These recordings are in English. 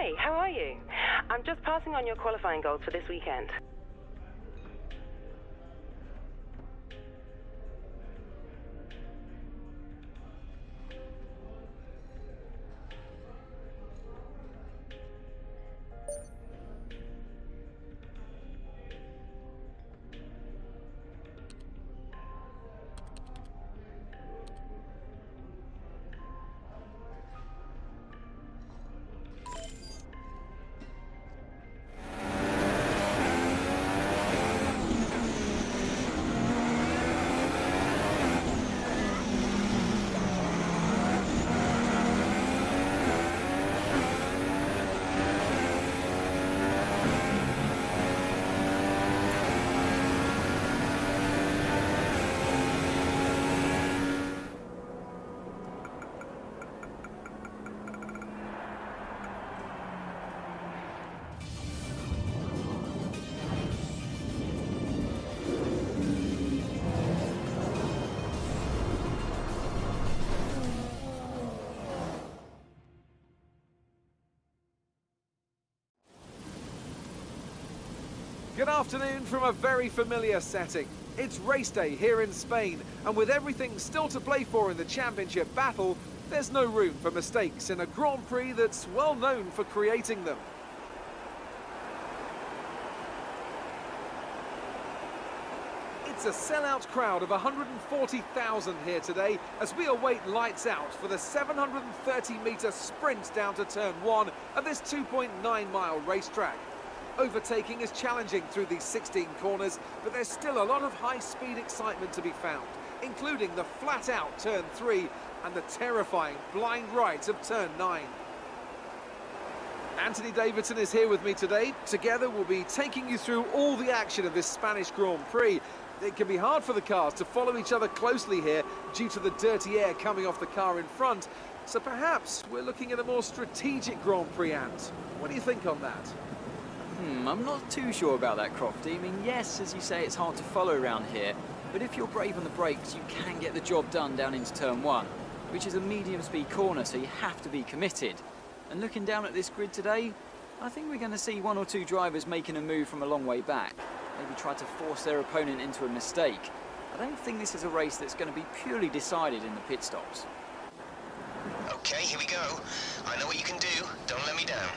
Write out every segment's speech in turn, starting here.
Hey, how are you? I'm just passing on your qualifying goals for this weekend. Good afternoon from a very familiar setting. It's race day here in Spain, and with everything still to play for in the championship battle, there's no room for mistakes in a Grand Prix that's well known for creating them. It's a sellout crowd of 140,000 here today as we await lights out for the 730-metre sprint down to turn 1 of this 2.9-mile racetrack. Overtaking is challenging through these 16 corners, but there's still a lot of high-speed excitement to be found, including the flat-out turn 3 and the terrifying blind right of turn 9. Anthony Davidson is here with me today. Together we'll be taking you through all the action of this Spanish Grand Prix. It can be hard for the cars to follow each other closely here due to the dirty air coming off the car in front, so perhaps we're looking at a more strategic Grand Prix, Ant. What do you think on that? I'm not too sure about that, Crofty. I mean, yes, as you say, it's hard to follow around here, but if you're brave on the brakes, you can get the job done down into turn 1, which is a medium-speed corner, so you have to be committed. And looking down at this grid today, I think we're going to see 1 or 2 drivers making a move from a long way back, maybe try to force their opponent into a mistake. I don't think this is a race that's going to be purely decided in the pit stops. Okay, here we go. I know what you can do. Don't let me down.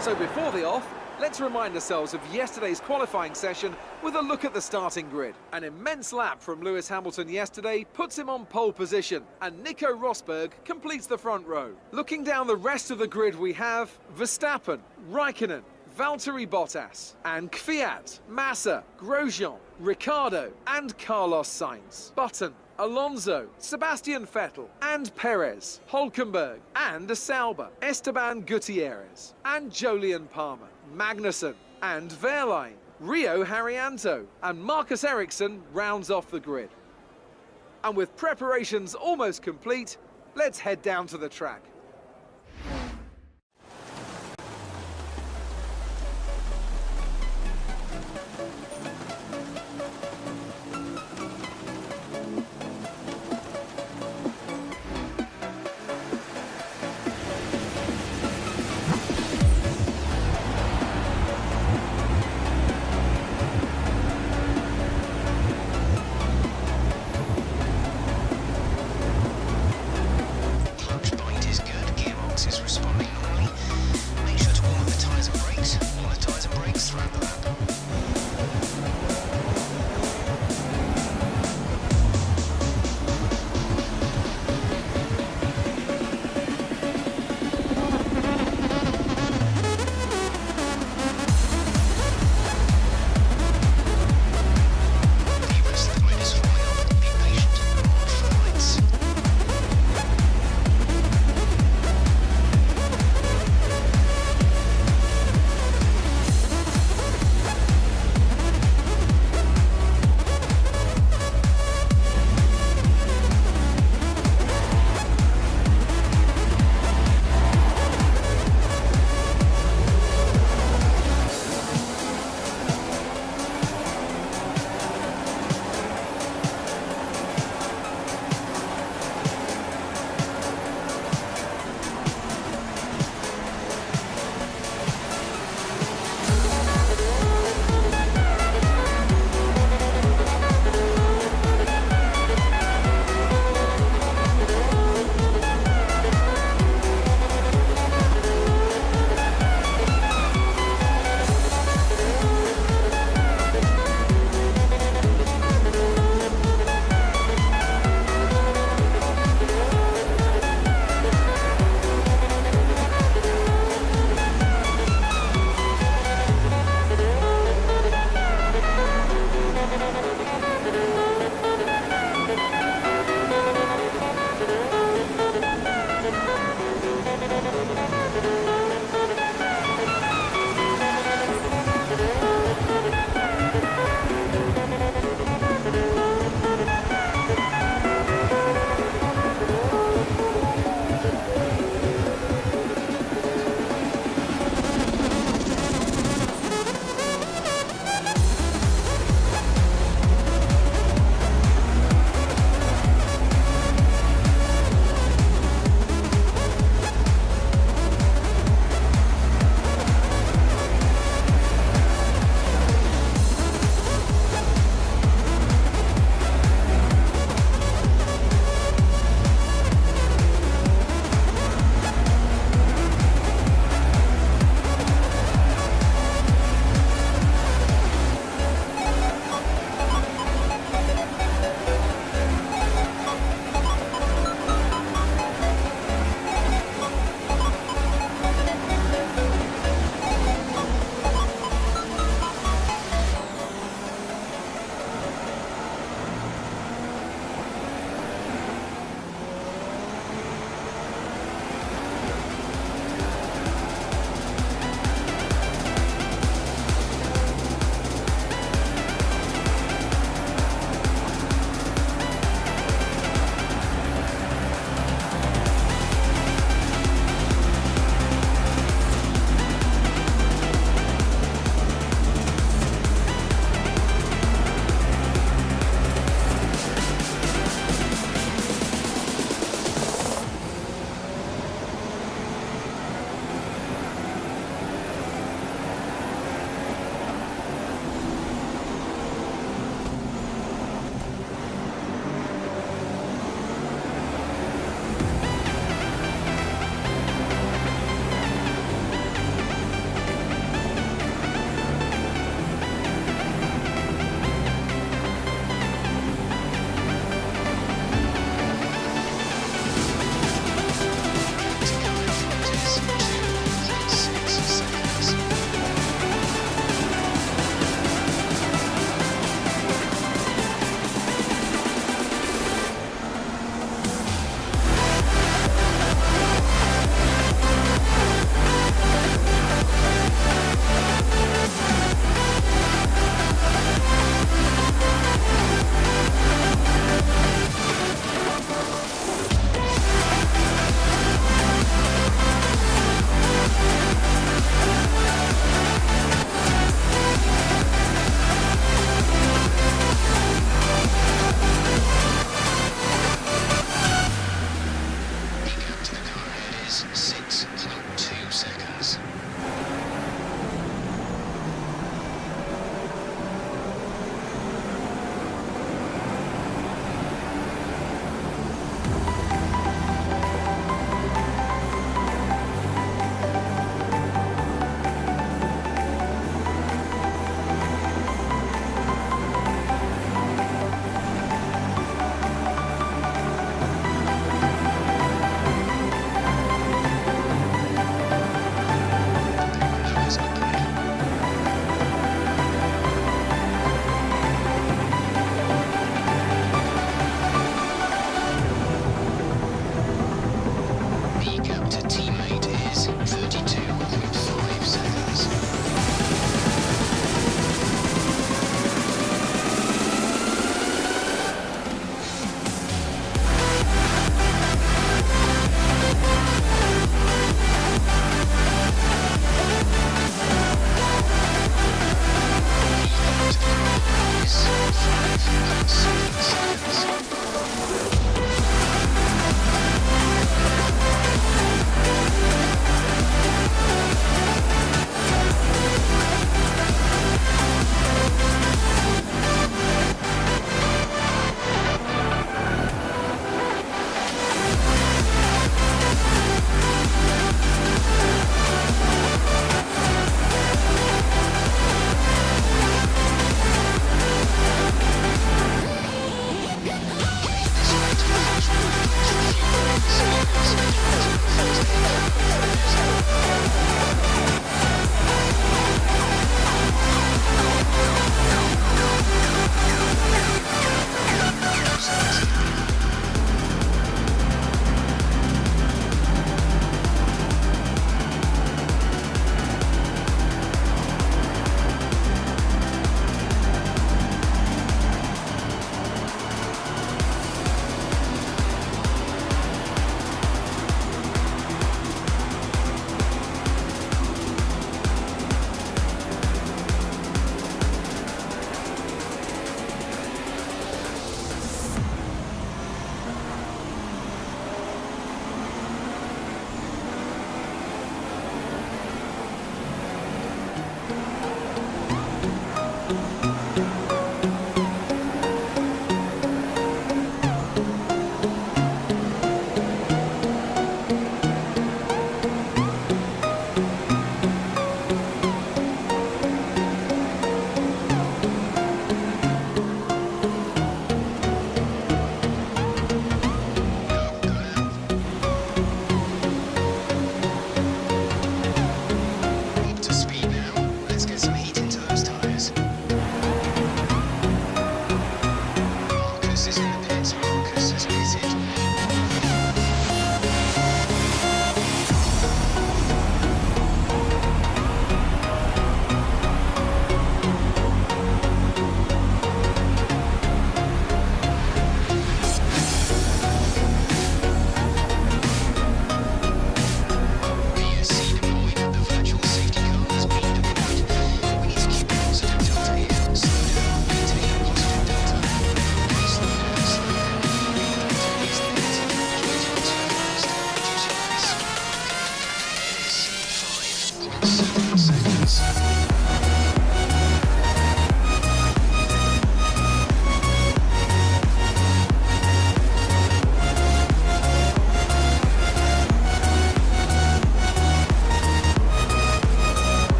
So before the off, let's remind ourselves of yesterday's qualifying session with a look at the starting grid. An immense lap from Lewis Hamilton yesterday puts him on pole position, and Nico Rosberg completes the front row. Looking down the rest of the grid, we have Verstappen, Raikkonen, Valtteri Bottas, and Kvyat, Massa, Grosjean, Ricciardo, and Carlos Sainz. Button, Alonso, Sebastian Vettel, and Perez, Hülkenberg, and Sauber, Esteban Gutierrez, and Jolyon Palmer, Magnussen, and Wehrlein, Rio Haryanto, and Marcus Ericsson rounds off the grid. And with preparations almost complete, let's head down to the track. Clutch point is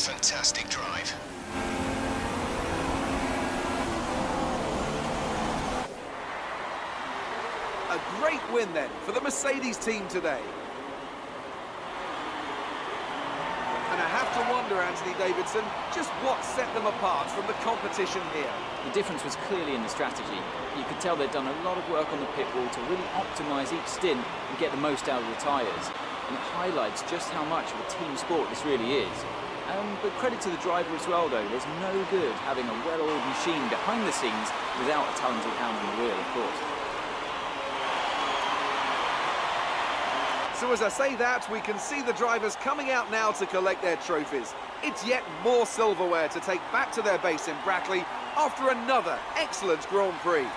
fantastic drive. A great win then for the Mercedes team today. And I have to wonder, Anthony Davidson, just what set them apart from the competition here. The difference was clearly in the strategy. You could tell they'd done a lot of work on the pit wall to really optimise each stint and get the most out of the tyres. And it highlights just how much of a team sport this really is. But credit to the driver as well, though. There's no good having a well-oiled machine behind the scenes without a talented hand on the wheel, of course. So as I say that, we can see the drivers coming out now to collect their trophies. It's yet more silverware to take back to their base in Brackley after another excellent Grand Prix.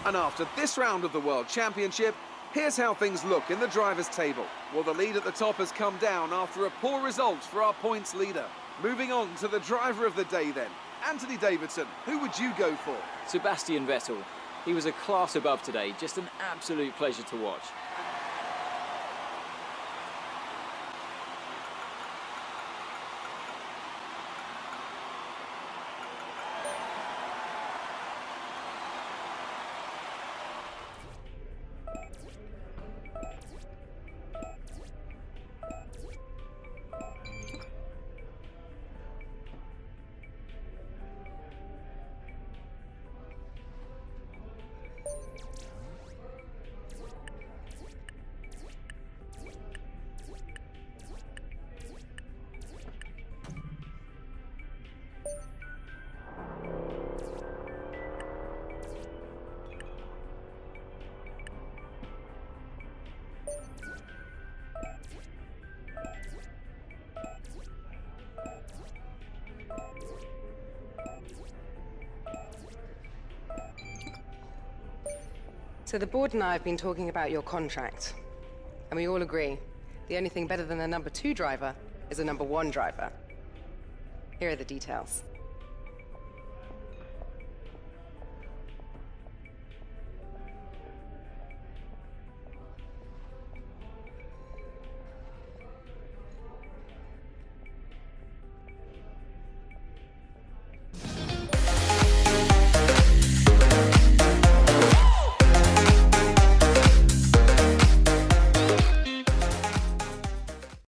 And after this round of the World Championship, here's how things look in the drivers' table. Well, the lead at the top has come down after a poor result for our points leader. Moving on to the driver of the day then. Anthony Davidson, who would you go for? Sebastian Vettel. He was a class above today, just an absolute pleasure to watch. So the board and I have been talking about your contract, and we all agree the only thing better than a number 2 driver is a number 1 driver. Here are the details.